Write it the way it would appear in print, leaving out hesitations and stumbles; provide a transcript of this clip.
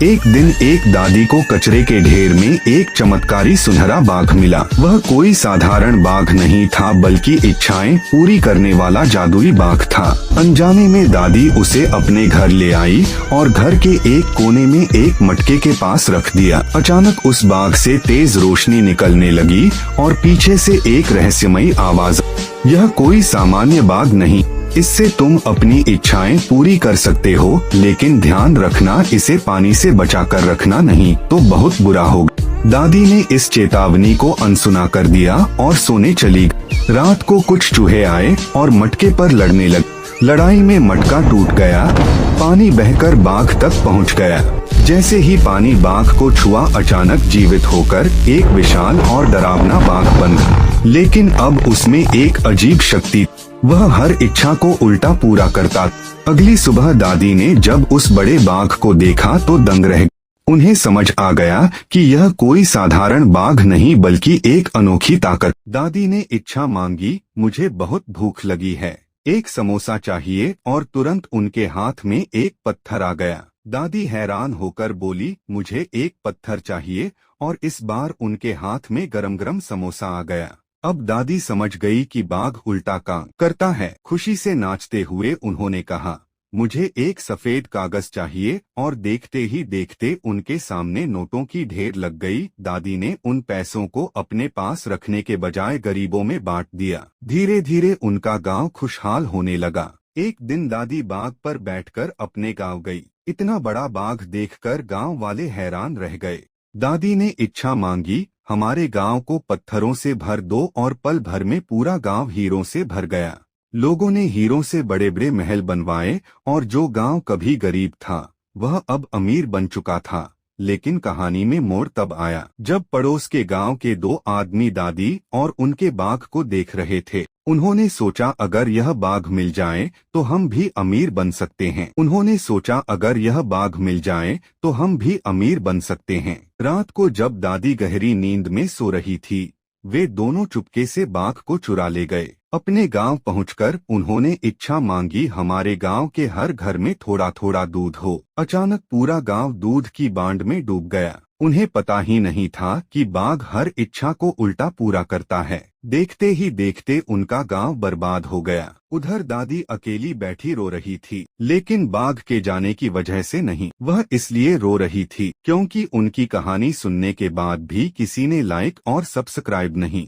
एक दिन एक दादी को कचरे के ढेर में एक चमत्कारी सुनहरा बाघ मिला। वह कोई साधारण बाघ नहीं था, बल्कि इच्छाएं पूरी करने वाला जादुई बाघ था। अनजाने में दादी उसे अपने घर ले आई और घर के एक कोने में एक मटके के पास रख दिया। अचानक उस बाघ से तेज रोशनी निकलने लगी और पीछे से एक रहस्यमयी आवाज, यह कोई सामान्य बाघ नहीं, इससे तुम अपनी इच्छाएं पूरी कर सकते हो, लेकिन ध्यान रखना, इसे पानी से बचा कर रखना, नहीं तो बहुत बुरा होगा। दादी ने इस चेतावनी को अनसुना कर दिया और सोने चली गई। रात को कुछ चूहे आए और मटके पर लड़ने लगे। लड़ाई में मटका टूट गया, पानी बहकर बाघ तक पहुंच गया। जैसे ही पानी बाघ को छुआ, अचानक जीवित होकर एक विशाल और डरावना बाघ बन गया। लेकिन अब उसमें एक अजीब शक्ति, वह हर इच्छा को उल्टा पूरा करता। अगली सुबह दादी ने जब उस बड़े बाघ को देखा तो दंग रह गई। उन्हें समझ आ गया कि यह कोई साधारण बाघ नहीं, बल्कि एक अनोखी ताकत। दादी ने इच्छा मांगी, मुझे बहुत भूख लगी है, एक समोसा चाहिए, और तुरंत उनके हाथ में एक पत्थर आ गया। दादी हैरान होकर बोली, मुझे एक पत्थर चाहिए, और इस बार उनके हाथ में गरम गरम समोसा आ गया। अब दादी समझ गई कि बाघ उल्टा काम करता है। खुशी से नाचते हुए उन्होंने कहा, मुझे एक सफेद कागज चाहिए, और देखते ही देखते उनके सामने नोटों की ढेर लग गई। दादी ने उन पैसों को अपने पास रखने के बजाय गरीबों में बांट दिया। धीरे धीरे उनका गांव खुशहाल होने लगा। एक दिन दादी बाघ पर बैठकर अपने गांव गई। इतना बड़ा बाघ देखकर गांव वाले हैरान रह गए। दादी ने इच्छा मांगी, हमारे गांव को पत्थरों से भर दो, और पल भर में पूरा गांव हीरों से भर गया। लोगों ने हीरों से बड़े बड़े महल बनवाए, और जो गांव कभी गरीब था वह अब अमीर बन चुका था। लेकिन कहानी में मोड़ तब आया जब पड़ोस के गांव के दो आदमी दादी और उनके बाघ को देख रहे थे। उन्होंने सोचा, अगर यह बाघ मिल जाए तो हम भी अमीर बन सकते हैं। तो हम भी अमीर बन सकते हैं। रात को जब दादी गहरी नींद में सो रही थी, वे दोनों चुपके से बाघ को चुरा ले गए। अपने गांव पहुंचकर उन्होंने इच्छा मांगी, हमारे गांव के हर घर में थोड़ा थोड़ा दूध हो। अचानक पूरा गांव दूध की बांड में डूब गया। उन्हें पता ही नहीं था कि बाघ हर इच्छा को उल्टा पूरा करता है। देखते ही देखते उनका गांव बर्बाद हो गया। उधर दादी अकेली बैठी रो रही थी, लेकिन बाघ के जाने की वजह से नहीं। वह इसलिए रो रही थी क्योंकि उनकी कहानी सुनने के बाद भी किसी ने लाइक और सब्सक्राइब नहीं